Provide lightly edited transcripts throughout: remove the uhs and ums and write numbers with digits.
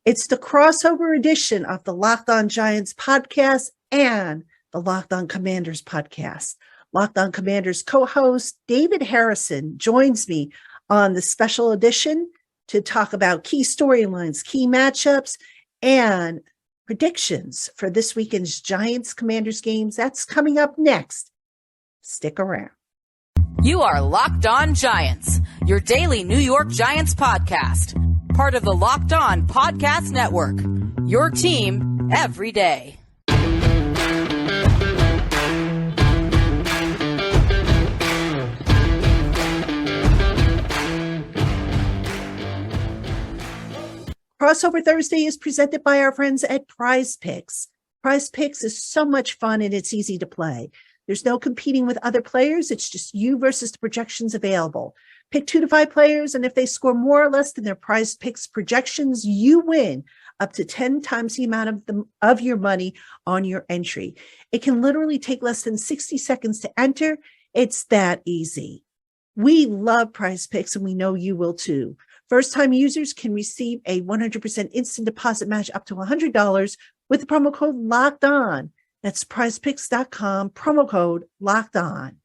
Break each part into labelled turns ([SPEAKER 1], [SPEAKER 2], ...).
[SPEAKER 1] It's the crossover edition of the LockedOn Giants podcast and the LockedOn Commanders podcast. LockedOn Commanders co-host David Harrison joins me on the special edition to talk about key storylines, key matchups, and predictions for this weekend's Giants-Commanders games. That's coming up next. Stick around.
[SPEAKER 2] You are Locked On Giants, your daily New York Giants podcast. Part of the Locked On Podcast Network, your team every day.
[SPEAKER 1] Crossover Thursday is presented by our friends at Prize Picks. Prize Picks is so much fun and it's easy to play. There's no competing with other players. It's just you versus the projections available. Pick 2 to 5 players, and if they score more or less than their Prize Picks projections, you win up to 10 times the amount of your money on your entry. It can literally take less than 60 seconds to enter. It's that easy. We love Prize Picks, and we know you will too. First-time users can receive a 100% instant deposit match up to $100 with the promo code LOCKEDON. That's prizepicks.com, promo code LOCKEDON.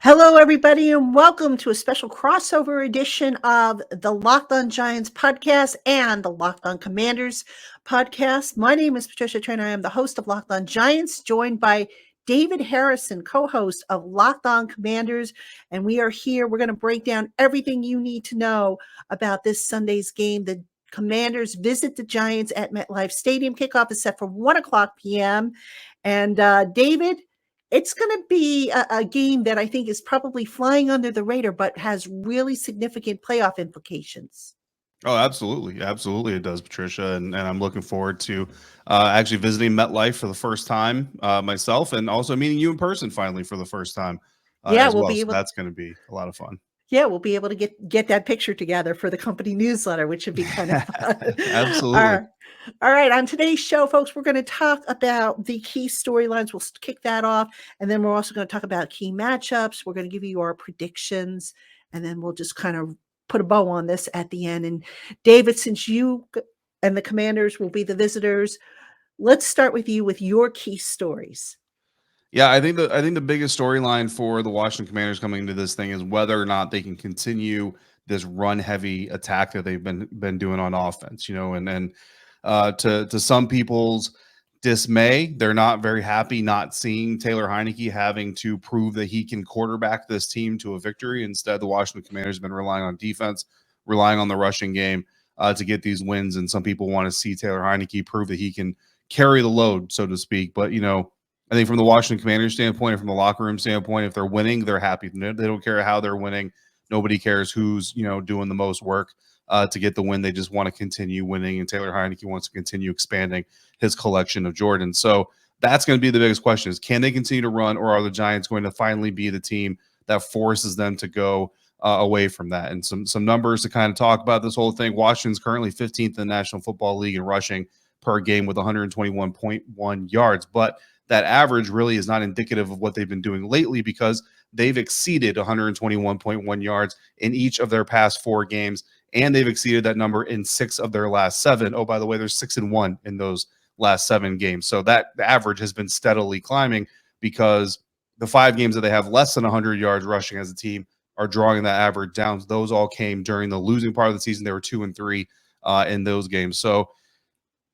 [SPEAKER 1] Hello, everybody, and welcome to a special crossover edition of the Locked On Giants podcast and the Locked On Commanders podcast. My name is Patricia Traina. I am the host of Locked On Giants, joined by David Harrison, co-host of Locked On Commanders, and we are here. We're going to break down everything you need to know about this Sunday's game. The Commanders visit the Giants at MetLife Stadium. Kickoff is set for 1 o'clock p.m. And David, it's going to be a game that I think is probably flying under the radar, but has really significant playoff implications.
[SPEAKER 3] Oh, absolutely. Absolutely it does, Patricia. And I'm looking forward to actually visiting MetLife for the first time myself, and also meeting you in person finally for the first time that's going to be a lot of fun.
[SPEAKER 1] Yeah, we'll be able to get that picture together for the company newsletter, which would be kind of fun.
[SPEAKER 3] Absolutely.
[SPEAKER 1] All right. On today's show, folks, we're going to talk about the key storylines. We'll kick that off. And then we're also going to talk about key matchups. We're going to give you our predictions. And then we'll just kind of put a bow on this at the end. And David, since you and the Commanders will be the visitors, let's start with you with your key stories.
[SPEAKER 3] Yeah, I think the biggest storyline for the Washington Commanders coming into this thing is whether or not they can continue this run-heavy attack that they've been doing on offense. And to some people's dismay, they're not very happy not seeing Taylor Heinicke having to prove that he can quarterback this team to a victory. Instead, the Washington Commanders have been relying on defense, relying on the rushing game to get these wins. And some people want to see Taylor Heinicke prove that he can carry the load, so to speak. But I think from the Washington Commanders standpoint, and from the locker room standpoint, if they're winning, they're happy. They don't care how they're winning. Nobody cares who's doing the most work to get the win. They just want to continue winning, and Taylor Heinicke wants to continue expanding his collection of Jordans. So that's going to be the biggest question: is can they continue to run, or are the Giants going to finally be the team that forces them to go away from that? And some numbers to kind of talk about this whole thing. Washington's currently 15th in the National Football League in rushing per game with 121.1 yards, but that average really is not indicative of what they've been doing lately, because they've exceeded 121.1 yards in each of their past 4 games, and they've exceeded that number in 6 of their last 7. Oh, by the way, they're 6-1 in those last 7 games. So that average has been steadily climbing, because the 5 games that they have less than 100 yards rushing as a team are drawing that average down. Those all came during the losing part of the season. They were 2-3 in those games. So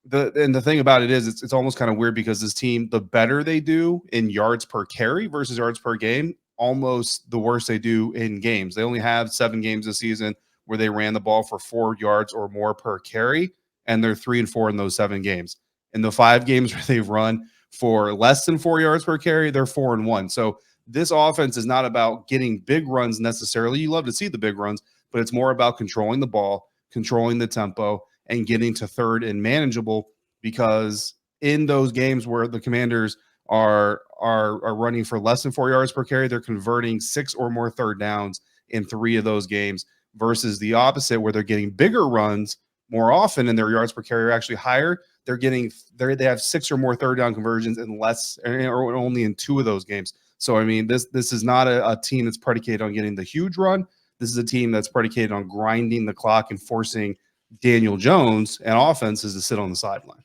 [SPEAKER 3] the thing about it is it's almost kind of weird, because this team, the better they do in yards per carry versus yards per game, almost the worse they do in games. They only have 7 games this season where they ran the ball for 4 yards or more per carry, and they're 3-4 in those 7 games. In the 5 games where they've run for less than 4 yards per carry, they're 4-1. So this offense is not about getting big runs necessarily. You love to see the big runs, but it's more about controlling the ball, controlling the tempo, and getting to third and manageable, because in those games where the Commanders are running for less than 4 yards per carry, they're converting 6 or more third downs in 3 of those games, versus the opposite, where they're getting bigger runs more often and their yards per carry are actually higher. They have 6 or more third down conversions in less, or only in 2 of those games. So I mean, this is not a team that's predicated on getting the huge run. This is a team that's predicated on grinding the clock and forcing Daniel Jones and offense is to sit on the sideline.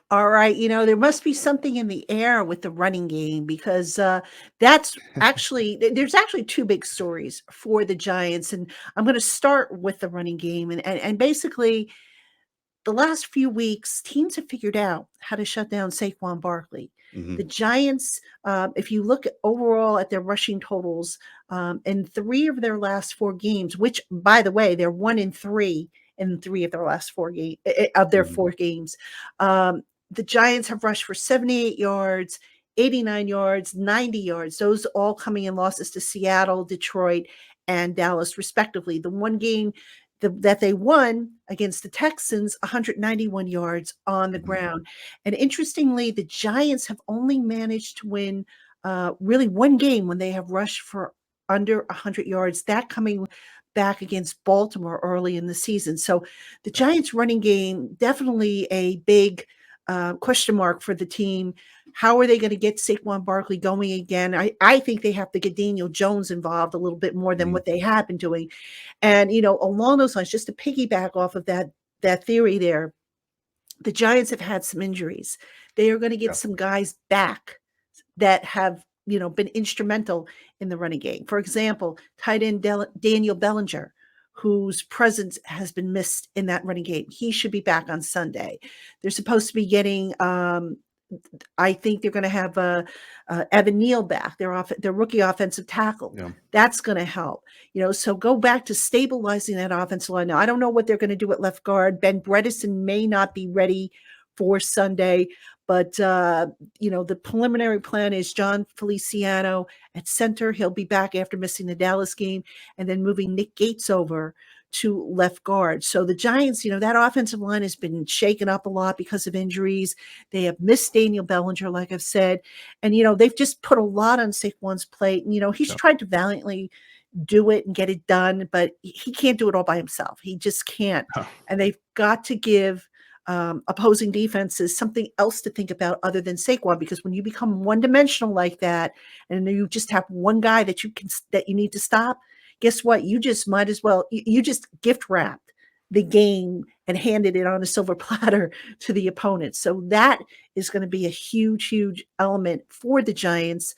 [SPEAKER 1] All right. There must be something in the air with the running game because that's there's actually two big stories for the Giants. And I'm going to start with the running game. And basically, the last few weeks, teams have figured out how to shut down Saquon Barkley.
[SPEAKER 3] Mm-hmm.
[SPEAKER 1] The Giants, if you look overall at their rushing totals, in 3 of their last 4 games, which, by the way, they're 1-3 in 3 of their last 4 games of their
[SPEAKER 3] Mm-hmm.
[SPEAKER 1] 4 games. The Giants have rushed for 78 yards, 89 yards, 90 yards. Those all coming in losses to Seattle, Detroit, and Dallas, respectively. The one game that they won against the Texans, 191 yards on the ground. And interestingly, the Giants have only managed to win really one game when they have rushed for under 100 yards, that coming back against Baltimore early in the season. So the Giants running game, definitely a big question mark for the team. How are they going to get Saquon Barkley going again? I think they have to get Daniel Jones involved a little bit more than what they have been doing. And, along those lines, just to piggyback off of that theory there, the Giants have had some injuries. They are going to get some guys back that have, been instrumental in the running game. For example, tight end Daniel Bellinger, whose presence has been missed in that running game. He should be back on Sunday. They're supposed to be getting I think they're going to have Evan Neal back, their rookie offensive tackle.
[SPEAKER 3] Yeah.
[SPEAKER 1] That's going to help. So go back to stabilizing that offensive line. Now, I don't know what they're going to do at left guard. Ben Bredesen may not be ready for Sunday, but the preliminary plan is John Feliciano at center. He'll be back after missing the Dallas game, and then moving Nick Gates over to left guard. So the Giants, that offensive line has been shaken up a lot because of injuries. They have missed Daniel Bellinger, like I've said. And, they've just put a lot on Saquon's plate. And, he's tried to valiantly do it and get it done, but he can't do it all by himself. He just can't. And they've got to give opposing defenses something else to think about other than Saquon, because when you become one-dimensional like that, and you just have one guy that you need to stop, guess what? You just might as well, you just gift wrapped the game and handed it on a silver platter to the opponent. So that is going to be a huge, huge element for the Giants,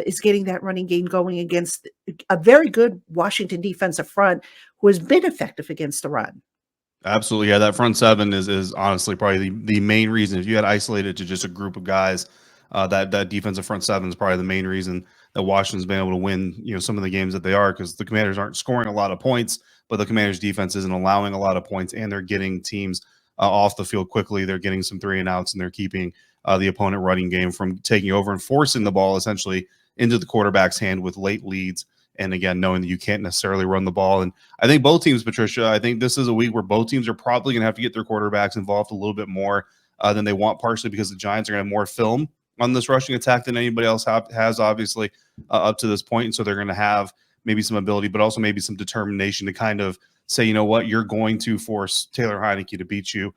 [SPEAKER 1] is getting that running game going against a very good Washington defensive front who has been effective against the run.
[SPEAKER 3] Absolutely. Yeah, that front seven is honestly probably the main reason. If you had isolated to just a group of guys, that defensive front seven is probably the main reason that Washington's been able to win, some of the games that they are, because the Commanders aren't scoring a lot of points, but the Commanders defense isn't allowing a lot of points, and they're getting teams off the field quickly. They're getting some 3-and-outs, and they're keeping the opponent running game from taking over and forcing the ball essentially into the quarterback's hand with late leads. And again, knowing that you can't necessarily run the ball. And I think both teams, Patricia, I think this is a week where both teams are probably going to have to get their quarterbacks involved a little bit more than they want, partially because the Giants are going to have more film on this rushing attack than anybody else has, obviously, up to this point. And so they're going to have maybe some ability, but also maybe some determination to kind of say, you know what, you're going to force Taylor Heineke to beat you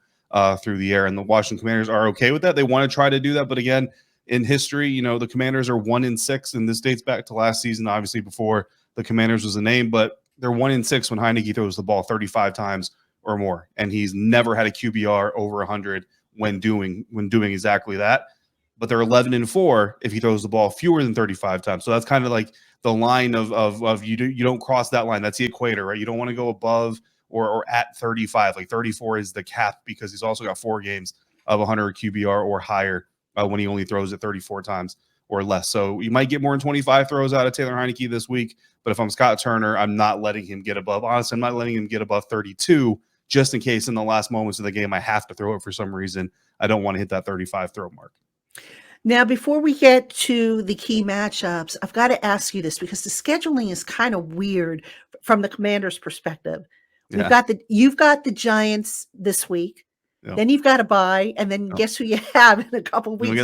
[SPEAKER 3] through the air. And the Washington Commanders are okay with that. They want to try to do that. But again, in history, the Commanders are 1-6, and this dates back to last season, obviously before the Commanders was a name, but they're 1-6 when Heineke throws the ball 35 times or more, and he's never had a QBR over 100 when doing exactly that. But they're 11-4 if he throws the ball fewer than 35 times. So that's kind of like the line of you don't cross that line. That's the equator, right? You don't want to go above or at 35. Like 34 is the cap, because he's also got 4 games of 100 QBR or higher when he only throws it 34 times or less. So you might get more than 25 throws out of Taylor Heineke this week. But if I'm Scott Turner, I'm not letting him get above. Honestly, I'm not letting him get above 32, just in case in the last moments of the game I have to throw it for some reason. I don't want to hit that 35 throw mark.
[SPEAKER 1] Now, before we get to the key matchups, I've got to ask you this, because the scheduling is kind of weird from the Commanders' perspective. You've got the Giants this week. Yep. Then you've got a bye, and then guess who you have in a couple of weeks?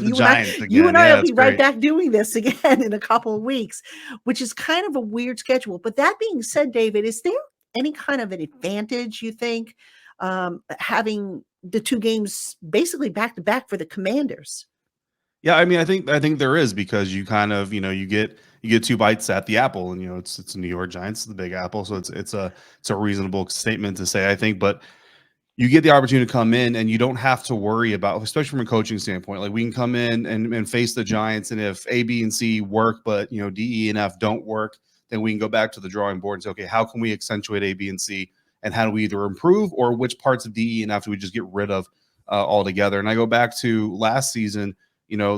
[SPEAKER 1] You and I will be right back doing this again in a couple of weeks, which is kind of a weird schedule. But that being said, David, is there any kind of an advantage, you think, having the 2 games basically back to back for the Commanders?
[SPEAKER 3] Yeah, I mean, I think there is, because you kind of, you get two bites at the apple, and it's New York Giants, the Big Apple, so it's a reasonable statement to say, I think. But you get the opportunity to come in, and you don't have to worry about, especially from a coaching standpoint. Like, we can come in and face the Giants, and if A, B, and C work, but D, E, and F don't work, then we can go back to the drawing board and say, okay, how can we accentuate A, B, and C, and how do we either improve, or which parts of D, E, and F do we just get rid of altogether? And I go back to last season.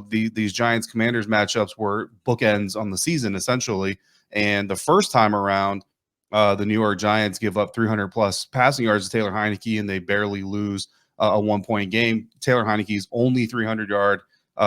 [SPEAKER 3] These Giants Commanders matchups were bookends on the season, essentially. And the first time around, the New York Giants give up 300 plus passing yards to Taylor Heineke, and they barely lose a 1 point game. Taylor Heineke's only 300-yard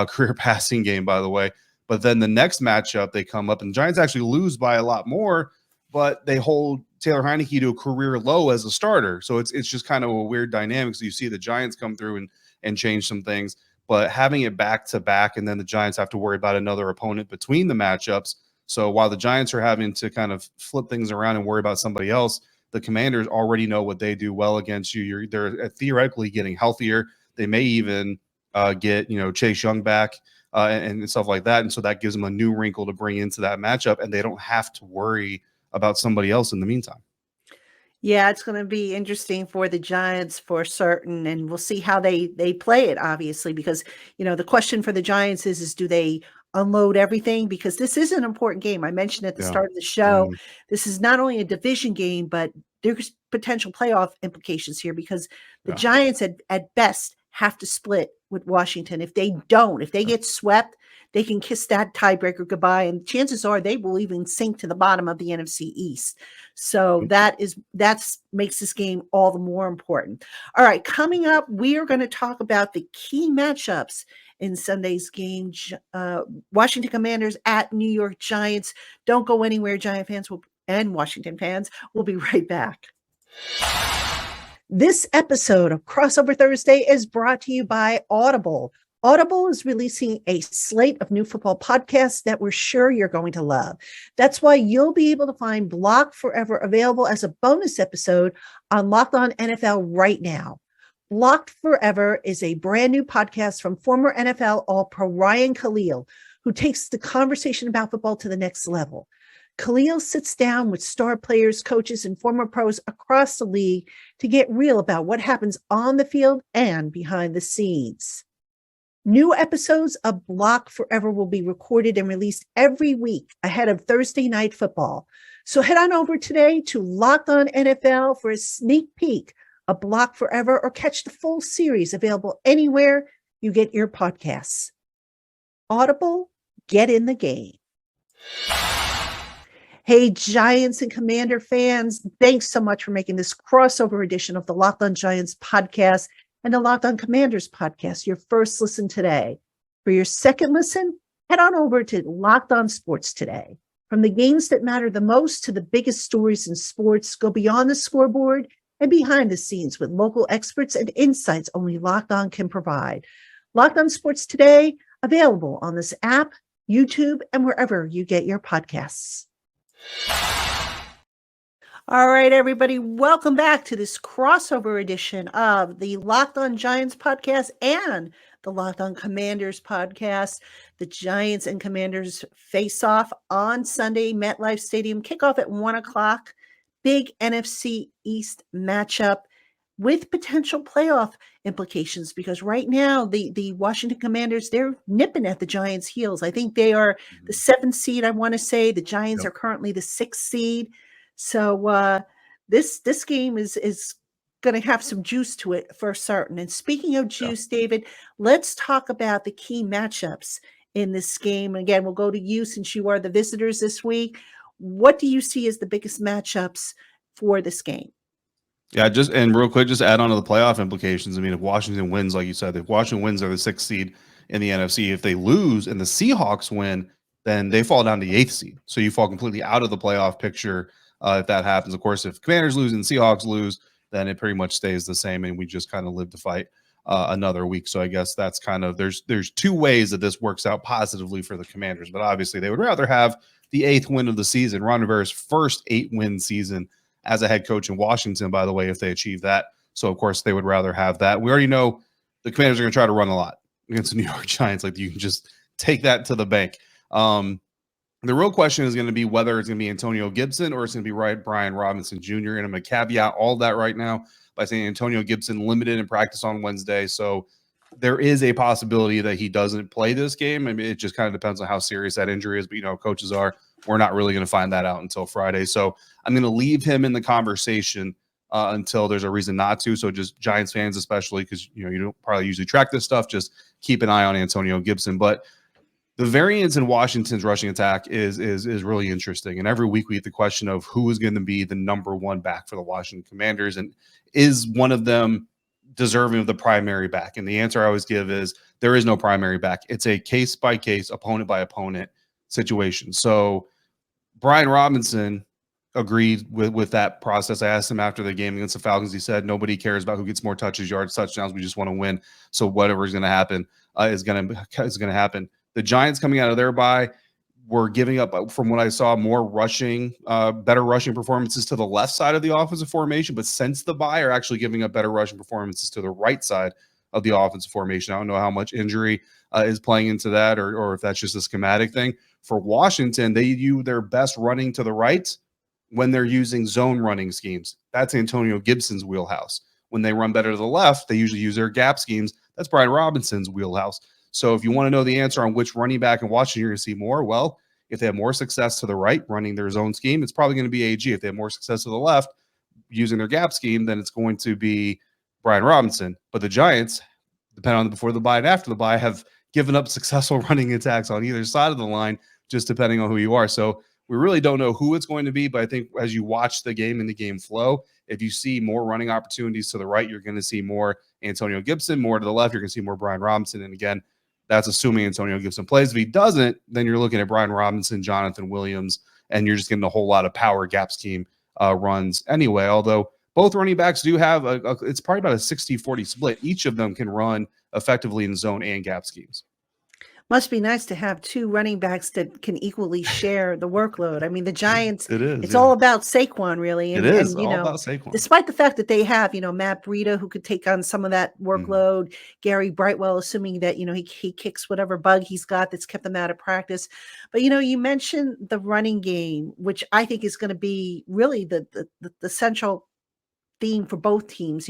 [SPEAKER 3] career passing game, by the way. But then the next matchup, they come up, and the Giants actually lose by a lot more, but they hold Taylor Heineke to a career low as a starter. So it's just kind of a weird dynamic. So you see the Giants come through and change some things, but having it back to back, and then the Giants have to worry about another opponent between the matchups. So while the Giants are having to kind of flip things around and worry about somebody else, the Commanders already know what they do well against you. They're theoretically getting healthier. They may even get Chase Young back and stuff like that, and so that gives them a new wrinkle to bring into that matchup, and they don't have to worry about somebody else in the meantime.
[SPEAKER 1] Yeah, it's going to be interesting for the Giants for certain, and we'll see how they play it, obviously, because the question for the Giants is do they unload everything? Because this is an important game. I mentioned at the
[SPEAKER 3] Yeah.
[SPEAKER 1] start of the show, this is not only a division game, but there's potential playoff implications here, because the
[SPEAKER 3] Yeah.
[SPEAKER 1] Giants at best have to split with Washington. If they get swept, they can kiss that tiebreaker goodbye, and chances are they will even sink to the bottom of the NFC East. So that makes this game all the more important. All right, coming up, we are going to talk about the key matchups in Sunday's game. Washington Commanders at New York Giants. Don't go anywhere, Giant fans and Washington fans. We'll be right back. This episode of Crossover Thursday is brought to you by Audible. Audible is releasing a slate of new football podcasts that we're sure you're going to love. That's why you'll be able to find Block Forever available as a bonus episode on LockedOn NFL right now. Blocked Forever is a brand new podcast from former NFL All-Pro Ryan Khalil, who takes the conversation about football to the next level. Khalil sits down with star players, coaches, and former pros across the league to get real about what happens on the field and behind the scenes. New episodes of Block Forever will be recorded and released every week ahead of Thursday Night Football. So head on over today to Locked On NFL for a sneak peek of Block Forever, or catch the full series available anywhere you get your podcasts. Audible, get in the game. Hey, Giants and Commander fans, thanks so much for making this crossover edition of the Locked On Giants podcast and the Locked On Commanders podcast your first listen today. For your second listen, head on over to Locked On Sports today. From the games that matter the most to the biggest stories in sports, go beyond the scoreboard and behind the scenes with local experts and insights only Locked On can provide. Locked On Sports today, available on this app, YouTube, and wherever you get your podcasts. All right, everybody, welcome back to this crossover edition of the Locked On Giants podcast and the Locked On Commanders podcast. The Giants and Commanders face off on Sunday, MetLife Stadium, kickoff at 1 o'clock. Big NFC East matchup with potential playoff implications, because right now the Washington Commanders, they're nipping at the Giants' heels. I think they are the 7th seed, I want to say. The Giants are currently the 6th seed. So this game is going to have some juice to it for certain. And speaking of juice, David, let's talk about the key matchups in this game. And again, we'll go to you since you are the visitors this week. What do you see as the biggest matchups for this game?
[SPEAKER 3] Yeah, and real quick, just add on to the playoff implications. I mean, if Washington wins, like you said, if Washington wins, they're the 6th seed in the NFC. If they lose and the Seahawks win, then they fall down to the 8th seed. So you fall completely out of the playoff picture if that happens. Of course, if Commanders lose and Seahawks lose, then it pretty much stays the same, and we just kind of live to fight another week. So I guess that's kind of there's two ways that this works out positively for the Commanders, but obviously they would rather have the 8th win of the season, Ron Rivera's first 8-win season as a head coach in Washington, by the way, if they achieve that. So, of course, they would rather have that. We already know the Commanders are going to try to run a lot. against the New York Giants. Like, you can just take that to the bank. The real question is going to be whether it's going to be Antonio Gibson or it's going to be Brian Robinson Jr. And I'm going to caveat all that right now by saying Antonio Gibson limited in practice on Wednesday. So there is a possibility that he doesn't play this game. I mean, it just kind of depends on how serious that injury is. But, coaches we're not really going to find that out until Friday. So I'm going to leave him in the conversation until there's a reason not to. So just Giants fans, especially, because, you don't probably usually track this stuff, just keep an eye on Antonio Gibson. But the variance in Washington's rushing attack is really interesting. And every week we get the question of who is going to be the number one back for the Washington Commanders, and is one of them deserving of the primary back? And the answer I always give is there is no primary back. It's a case by case, opponent by opponent situation. So Brian Robinson agreed with that process. I asked him after the game against the Falcons. He said nobody cares about who gets more touches, yards, touchdowns. We just want to win. So whatever is going to happen is going to happen. The Giants coming out of their bye were giving up, from what I saw, more rushing, better rushing performances to the left side of the offensive formation. But since the bye, are actually giving up better rushing performances to the right side of the offensive formation. I don't know how much injury is playing into that, or if that's just a schematic thing. For Washington, they use their best running to the right when they're using zone running schemes. That's Antonio Gibson's wheelhouse. When they run better to the left, they usually use their gap schemes. That's Brian Robinson's wheelhouse. So if you want to know the answer on which running back in Washington you're going to see more, well, if they have more success to the right running their zone scheme, it's probably going to be AG. If they have more success to the left using their gap scheme, then it's going to be Brian Robinson. But the Giants, depending on the before the bye and after the bye, have given up successful running attacks on either side of the line, just depending on who you are. So we really don't know who it's going to be, but I think as you watch the game and the game flow, if you see more running opportunities to the right, you're going to see more Antonio Gibson. More to the left, you're going to see more Brian Robinson. And again, that's assuming Antonio Gibson plays. If he doesn't, then you're looking at Brian Robinson, Jonathan Williams, and you're just getting a whole lot of power gap scheme runs anyway. Although both running backs do have it's probably about a 60-40 split. Each of them can run effectively in zone and gap schemes.
[SPEAKER 1] Must be nice to have two running backs that can equally share the workload. I mean, the Giants, it's all about Saquon, really. And,
[SPEAKER 3] it is
[SPEAKER 1] and,
[SPEAKER 3] all about Saquon.
[SPEAKER 1] Despite the fact that they have, Matt Breida, who could take on some of that workload, Gary Brightwell, assuming that, he kicks whatever bug he's got that's kept them out of practice. But, you mentioned the running game, which I think is going to be really the central theme for both teams.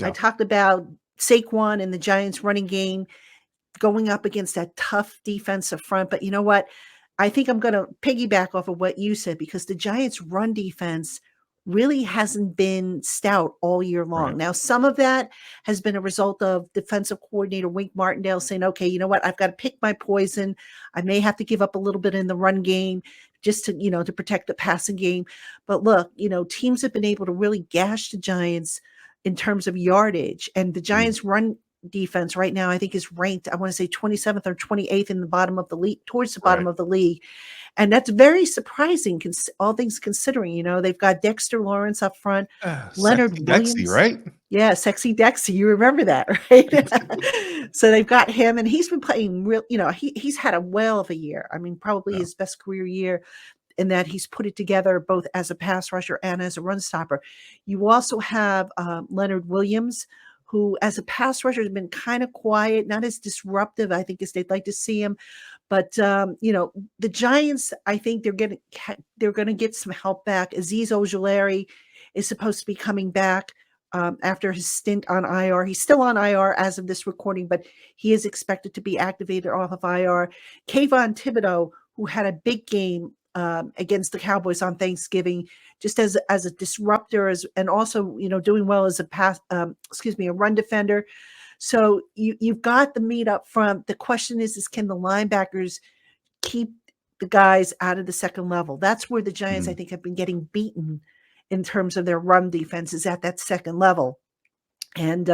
[SPEAKER 1] I talked about Saquon and the Giants running game going up against that tough defensive front. But you know what? I think I'm going to piggyback off of what you said, because the Giants' run defense really hasn't been stout all year long. Right. Now, some of that has been a result of defensive coordinator Wink Martindale saying, okay, you know what? I've got to pick my poison. I may have to give up a little bit in the run game just to, to protect the passing game. But look, teams have been able to really gash the Giants in terms of yardage, and the Giants run defense right now, I think, is ranked, I want to say 27th or 28th in the bottom of the league, towards the bottom of the league. And that's very surprising, all things considering. They've got Dexter Lawrence up front, Leonard Williams.
[SPEAKER 3] Dexy, right?
[SPEAKER 1] Yeah, Sexy Dexy. You remember that, right? So they've got him, and he's been playing real, he's had a whale of a year. I mean, probably his best career year, in that he's put it together both as a pass rusher and as a run stopper. You also have Leonard Williams, who as a pass rusher has been kind of quiet, not as disruptive, I think, as they'd like to see him. But, the Giants, I think they're going to get some help back. Azeez Ojulari is supposed to be coming back after his stint on IR. He's still on IR as of this recording, but he is expected to be activated off of IR. Kayvon Thibodeau, who had a big game against the Cowboys on Thanksgiving, just as a disruptor, and also, doing well as a run defender. So you've got the meat up front. The question is can the linebackers keep the guys out of the second level? That's where the Giants, I think, have been getting beaten in terms of their run defense, is at that second level. And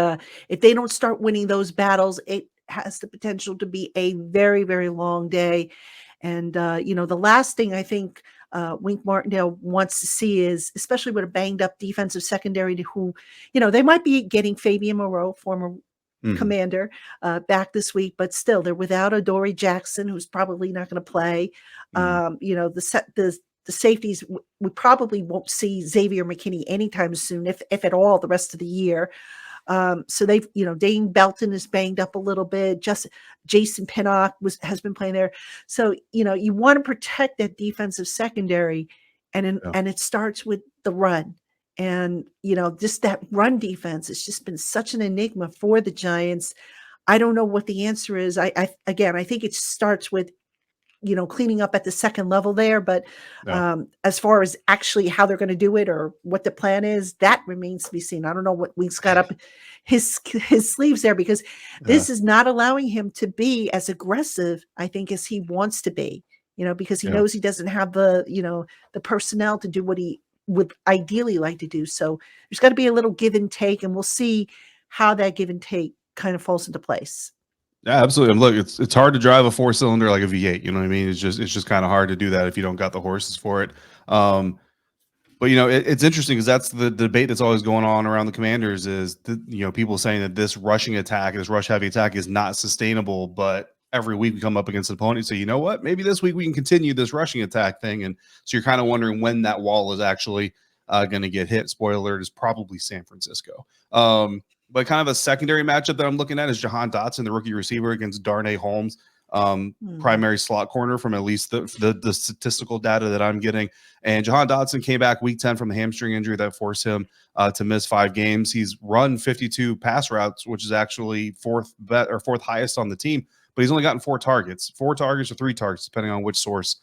[SPEAKER 1] if they don't start winning those battles, it has the potential to be a very, very long day. And, the last thing I think Wink Martindale wants to see is, especially with a banged up defensive secondary, to who, they might be getting Fabian Moreau, former commander, back this week, but still they're without Adoree Jackson, who's probably not going to play. The safeties, we probably won't see Xavier McKinney anytime soon, if at all, the rest of the year. So they've, Dane Belton is banged up a little bit. Just Jason Pinnock has been playing there. So, you want to protect that defensive secondary, and it starts with the run. And, just that run defense has just been such an enigma for the Giants. I don't know what the answer is. I think it starts with, cleaning up at the second level there. But as far as actually how they're going to do it or what the plan is, that remains to be seen. I don't know what Wink's got up his sleeves there, because this is not allowing him to be as aggressive, I think, as he wants to be, because he knows he doesn't have the personnel to do what he would ideally like to do. So there's got to be a little give and take, and we'll see how that give and take kind of falls into place.
[SPEAKER 3] Yeah, absolutely. Look, it's hard to drive a 4-cylinder like a V8. You know what I mean? It's just kind of hard to do that if you don't got the horses for it. But it's interesting because that's the debate that's always going on around the Commanders is people saying that this rushing attack, this rush heavy attack, is not sustainable. But every week we come up against an opponent and say, you know what, maybe this week we can continue this rushing attack thing. And so you're kind of wondering when that wall is actually going to get hit. Spoiler alert, is probably San Francisco. But kind of a secondary matchup that I'm looking at is Jahan Dotson, the rookie receiver, against Darnay Holmes, primary slot corner from at least the statistical data that I'm getting. And Jahan Dotson came back week 10 from the hamstring injury that forced him to miss 5 games. He's run 52 pass routes, which is actually fourth highest on the team, but he's only gotten 4 targets or 3 targets, depending on which source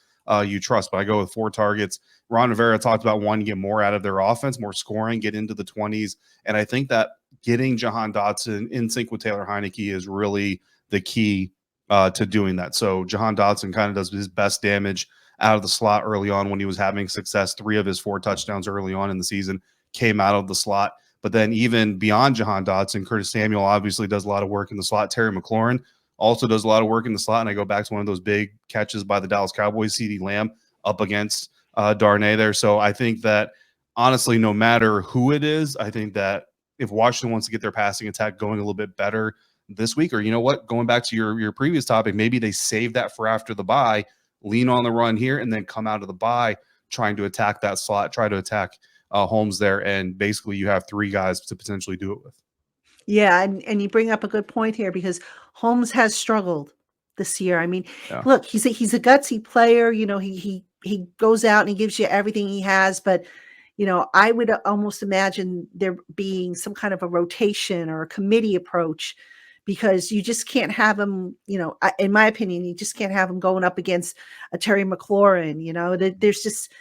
[SPEAKER 3] you trust. But I go with 4 targets. Ron Rivera talked about wanting to get more out of their offense, more scoring, get into the 20s. And I think that getting Jahan Dotson in sync with Taylor Heineke is really the key to doing that. So Jahan Dotson kind of does his best damage out of the slot early on when he was having success. 3 of his 4 touchdowns early on in the season came out of the slot. But then even beyond Jahan Dotson, Curtis Samuel obviously does a lot of work in the slot. Terry McLaurin also does a lot of work in the slot. And I go back to one of those big catches by the Dallas Cowboys, CeeDee Lamb up against Darnay there. So I think that honestly, no matter who it is, I think that if Washington wants to get their passing attack going a little bit better this week, or going back to your previous topic, maybe they save that for after the bye, lean on the run here, and then come out of the bye trying to attack that slot, try to attack Holmes there, and basically you have 3 guys to potentially do it with.
[SPEAKER 1] Yeah, and you bring up a good point here, because Holmes has struggled this year. I mean, look, he's a gutsy player. He goes out and he gives you everything he has, but I would almost imagine there being some kind of a rotation or a committee approach, because you just can't have him, in my opinion, you just can't have him going up against a Terry McLaurin. There's just,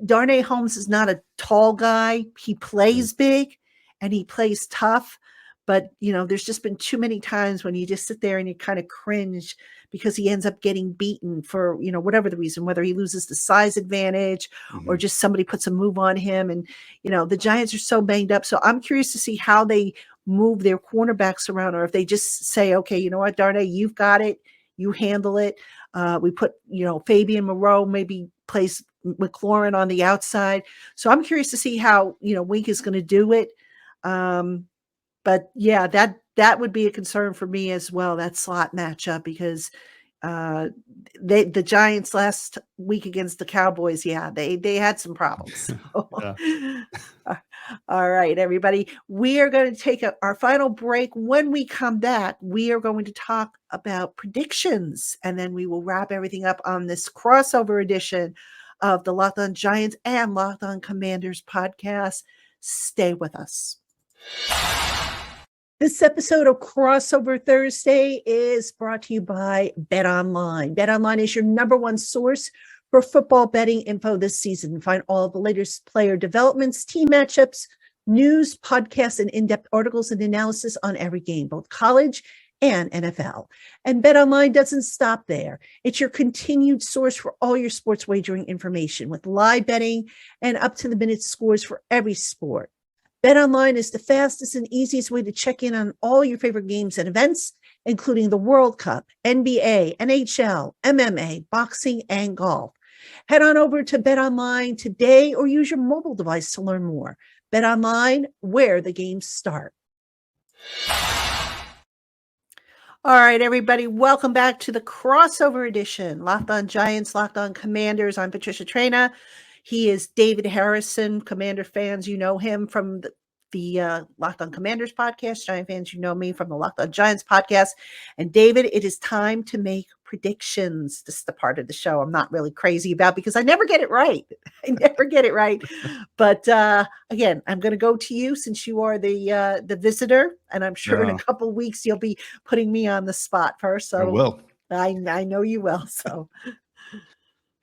[SPEAKER 1] Darnay Holmes is not a tall guy. He plays big and he plays tough, but there's just been too many times when you just sit there and you kind of cringe because he ends up getting beaten for, whatever the reason, whether he loses the size advantage or just somebody puts a move on him. And, the Giants are so banged up. So I'm curious to see how they move their cornerbacks around, or if they just say, okay, you know what, Darnay, you've got it. You handle it. We put, Fabian Moreau maybe plays McLaurin on the outside. So I'm curious to see how, Wink is going to do it. But yeah, that would be a concern for me as well, that slot matchup, because the Giants last week against the Cowboys, they had some problems. All right, everybody, we are going to take our final break. When we come back, we are going to talk about predictions, and then we will wrap everything up on this crossover edition of the LockedOn Giants and LockedOn Commanders podcast. Stay with us. This episode of Crossover Thursday is brought to you by BetOnline. BetOnline is your #1 source for football betting info this season. Find all of the latest player developments, team matchups, news, podcasts, and in-depth articles and analysis on every game, both college and NFL. And BetOnline doesn't stop there. It's your continued source for all your sports wagering information, with live betting and up-to-the-minute scores for every sport. BetOnline is the fastest and easiest way to check in on all your favorite games and events, including the World Cup, NBA, NHL, MMA, boxing, and golf. Head on over to BetOnline today or use your mobile device to learn more. BetOnline, where the games start. All right, everybody, welcome back to the crossover edition. LockedOn Giants, LockedOn Commanders. I'm Patricia Traina. He is David Harrison. Commander fans, you know him from the Locked On Commanders podcast. Giant fans, you know me from the Locked On Giants podcast. And David, it is time to make predictions. This is the part of the show I'm not really crazy about because I never get it right. I never get it right. But again, I'm going to go to you since you are the visitor, and I'm sure in a couple weeks you'll be putting me on the spot first. So
[SPEAKER 3] I will.
[SPEAKER 1] I know you will. So.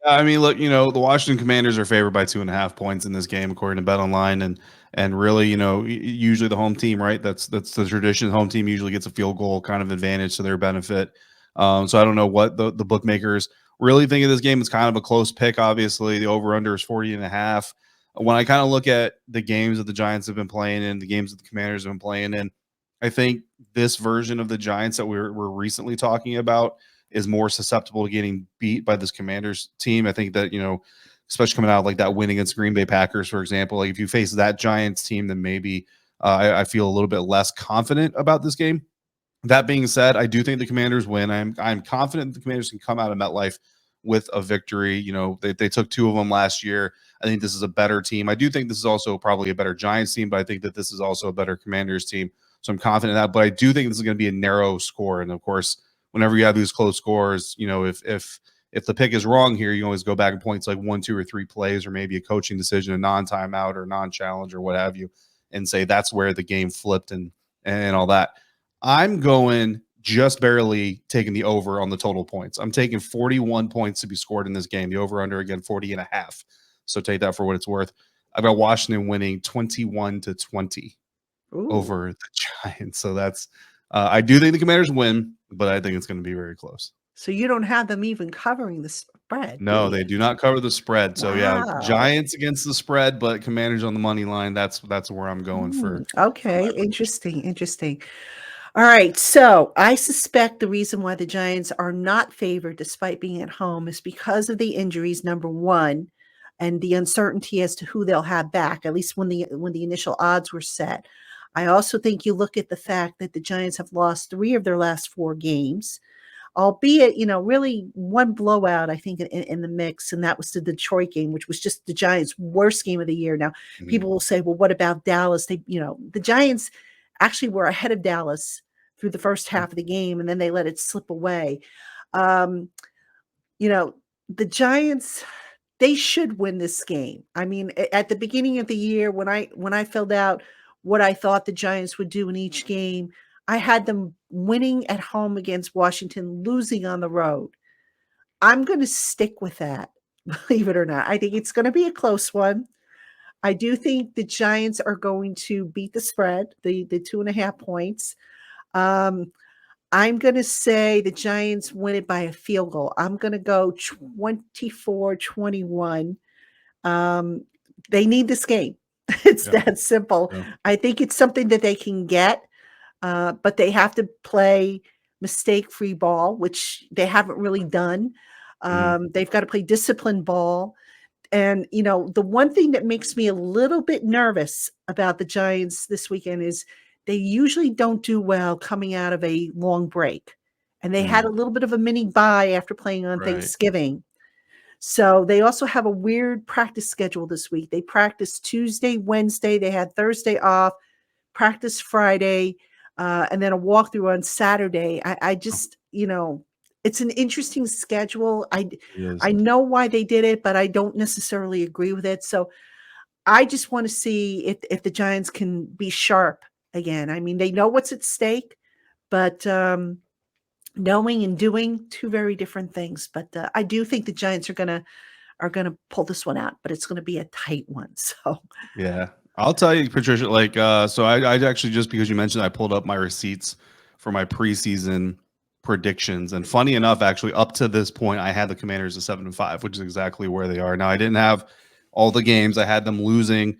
[SPEAKER 3] I mean, look, the Washington Commanders are favored by 2.5 points in this game, according to BetOnline, and really, usually the home team, right? That's the tradition. The home team usually gets a field goal kind of advantage to their benefit. So I don't know what the bookmakers really think of this game. It's kind of a close pick. Obviously, the over/under is 40.5. When I kind of look at the games that the Giants have been playing in, the games that the Commanders have been playing in, I think this version of the Giants that we're recently talking about is more susceptible to getting beat by this Commanders team. I think that, especially coming out like that win against Green Bay Packers, for example, like if you face that Giants team, then maybe I feel a little bit less confident about this game. That being said, I do think the Commanders win. I'm confident the Commanders can come out of MetLife with a victory. They took 2 of them last year. I think this is a better team. I do think this is also probably a better Giants team, but I think that this is also a better Commanders team. So I'm confident in that. But I do think this is going to be a narrow score. And of course, whenever you have these close scores, if the pick is wrong here, you always go back and points like 1, 2, or 3 plays, or maybe a coaching decision, a non-timeout or non-challenge or what have you, and say that's where the game flipped and all that. I'm going just barely taking the over on the total points. I'm taking 41 points to be scored in this game. The over/under again 40.5. So take that for what it's worth. I've got Washington winning 21-20 over the Giants. So that's I do think the Commanders win, but I think it's going to be very close.
[SPEAKER 1] So you don't have them even covering the spread?
[SPEAKER 3] No, they do not cover the spread. So yeah,
[SPEAKER 1] Wow.
[SPEAKER 3] Giants against the spread, but Commanders on the money line. That's where I'm going for.
[SPEAKER 1] Okay, interesting. All right, so I suspect the reason why the Giants are not favored despite being at home is because of the injuries, number one, and the uncertainty as to who they'll have back, at least when the initial odds were set. I also think you look at the fact that the Giants have lost 3 of their last 4 games, albeit, really one blowout, I think, in the mix, and that was the Detroit game, which was just the Giants' worst game of the year. Now, people will say, well, what about Dallas? The Giants actually were ahead of Dallas through the first half of the game, and then they let it slip away. The Giants, they should win this game. I mean, at the beginning of the year, when I filled out what I thought the Giants would do in each game, I had them winning at home against Washington, losing on the road. I'm going to stick with that, believe it or not. I think it's going to be a close one. I do think the Giants are going to beat the spread, the 2.5 points. I'm going to say the Giants win it by a field goal. I'm going to go 24-21. They need this game. It's that simple. Yeah. I think it's something that they can get, but they have to play mistake-free ball, which they haven't really done. They've got to play disciplined ball. And, the one thing that makes me a little bit nervous about the Giants this weekend is they usually don't do well coming out of a long break. And they had a little bit of a mini bye after playing on Thanksgiving. So they also have a weird practice schedule this week. They practice Tuesday, Wednesday. They had Thursday off, practice Friday, and then a walkthrough on Saturday. I just, it's an interesting schedule. I know why they did it, but I don't necessarily agree with it. So I just want to see if the Giants can be sharp again. I mean, they know what's at stake, but knowing and doing, 2 very different things. But I do think the Giants are gonna pull this one out, but it's gonna be a tight one. So
[SPEAKER 3] yeah, I'll tell you, Patricia. So I actually, just because you mentioned, I pulled up my receipts for my preseason predictions, and funny enough, actually, up to this point, I had the Commanders at 7-5, which is exactly where they are now. I didn't have all the games. I had them losing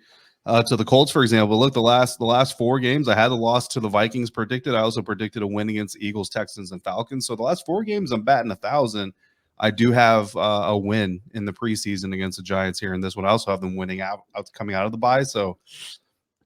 [SPEAKER 3] to the Colts, for example. Look, the last 4 games, I had the loss to the Vikings predicted. I also predicted a win against Eagles, Texans, and Falcons. So the last 4 games, I'm batting 1,000. I do have a win in the preseason against the Giants here in this one. I also have them winning out coming out of the bye. So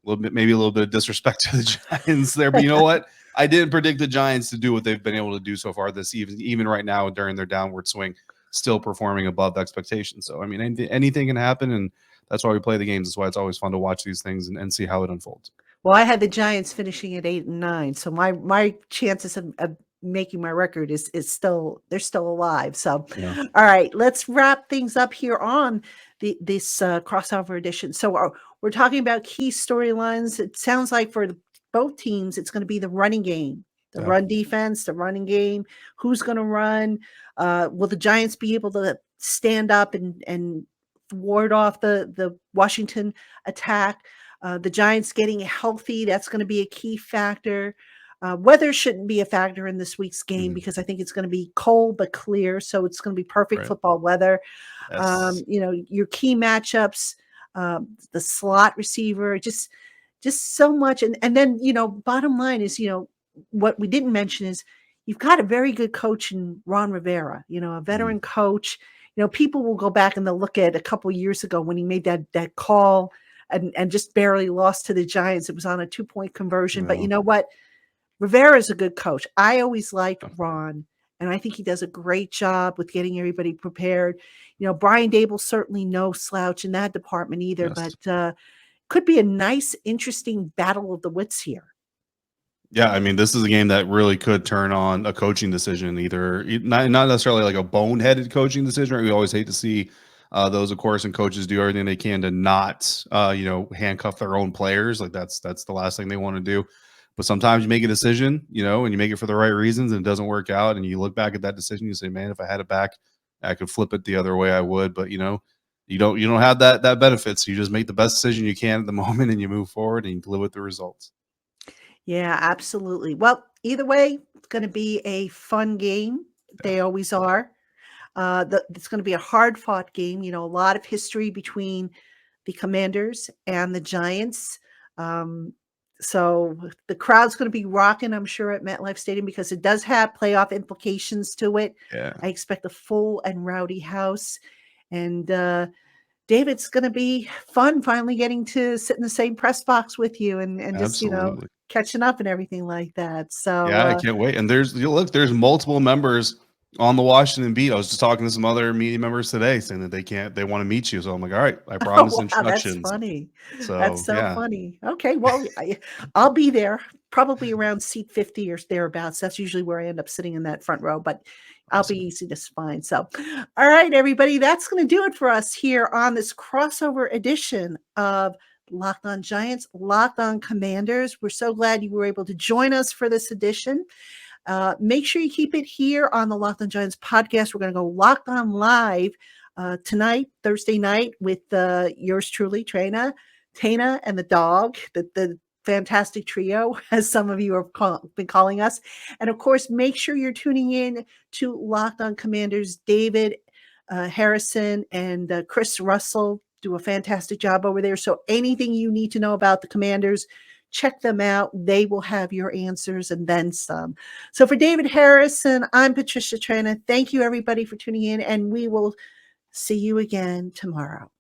[SPEAKER 3] maybe a little bit of disrespect to the Giants there. But you know what? I didn't predict the Giants to do what they've been able to do so far this even right now during their downward swing, still performing above expectations. So I mean, anything can happen, and that's why we play the games. That's why it's always fun to watch these things and see how it unfolds.
[SPEAKER 1] Well, I had the Giants finishing at 8-9, so my chances of making my record is still they're still alive. So,
[SPEAKER 3] Yeah.
[SPEAKER 1] all right, let's wrap things up here on this crossover edition. So, we're talking about key storylines. It sounds like for both teams, it's going to be the running game, the
[SPEAKER 3] Yeah.
[SPEAKER 1] run defense, the running game. Who's going to run? Will the Giants be able to stand up and ward off the Washington attack? The Giants getting healthy, that's going to be a key factor. Weather shouldn't be a factor in this week's game because I think it's going to be cold but clear. So it's going to be perfect
[SPEAKER 3] Right.
[SPEAKER 1] football weather.
[SPEAKER 3] Yes.
[SPEAKER 1] Your key matchups, the slot receiver, just so much. And then, bottom line is, what we didn't mention is you've got a very good coach in Ron Rivera, a veteran coach. People will go back and they'll look at a couple years ago when he made that call and just barely lost to the Giants. It was on a 2-point conversion. But
[SPEAKER 3] Yeah.
[SPEAKER 1] you know what? Rivera is a good coach. I always liked Ron, and I think he does a great job with getting everybody prepared. Brian Dable's certainly no slouch in that department either,
[SPEAKER 3] Yes.
[SPEAKER 1] but could be a nice, interesting battle of the wits here.
[SPEAKER 3] Yeah, I mean, this is a game that really could turn on a coaching decision, either not necessarily like a boneheaded coaching decision. Right? We always hate to see those, of course, and coaches do everything they can to not, handcuff their own players. Like that's the last thing they want to do. But sometimes you make a decision, and you make it for the right reasons, and it doesn't work out. And you look back at that decision, you say, "Man, if I had it back, I could flip it the other way. I would." But you don't have that benefit, so you just make the best decision you can at the moment, and you move forward and you live with the results.
[SPEAKER 1] Yeah, absolutely. Well, either way, it's going to be a fun game.
[SPEAKER 3] Yeah.
[SPEAKER 1] They always are. It's going to be a hard-fought game. A lot of history between the Commanders and the Giants. So the crowd's going to be rocking, I'm sure, at MetLife Stadium because it does have playoff implications to it.
[SPEAKER 3] Yeah.
[SPEAKER 1] I expect a full and rowdy house. And David's going to be fun finally getting to sit in the same press box with you and just,
[SPEAKER 3] Absolutely.
[SPEAKER 1] catching up and everything like that. So,
[SPEAKER 3] Yeah, I can't wait. And there's multiple members on the Washington beat. I was just talking to some other media members today saying that they want to meet you. So I'm like, all right, I promise
[SPEAKER 1] oh, wow, that's
[SPEAKER 3] introductions.
[SPEAKER 1] funny. That's
[SPEAKER 3] So
[SPEAKER 1] so
[SPEAKER 3] yeah,
[SPEAKER 1] funny. Okay, well, I'll be there probably around seat 50 or thereabouts. That's usually where I end up sitting in that front row, but I'll be
[SPEAKER 3] awesome.
[SPEAKER 1] easy to find. So, all right, everybody, that's going to do it for us here on this crossover edition of Locked On Giants, Locked On Commanders. We're so glad you were able to join us for this edition. Make sure you keep it here on the Locked On Giants podcast. We're going to go Locked On Live tonight, Thursday night, with yours truly, Traina, Tana, and the dog, the fantastic trio, as some of you have been calling us. And of course, make sure you're tuning in to Locked On Commanders. David Harrison and Chris Russell do a fantastic job over there. So anything you need to know about the Commanders, check them out. They will have your answers and then some. So for David Harrison, I'm Patricia Traina. Thank you, everybody, for tuning in, and we will see you again tomorrow.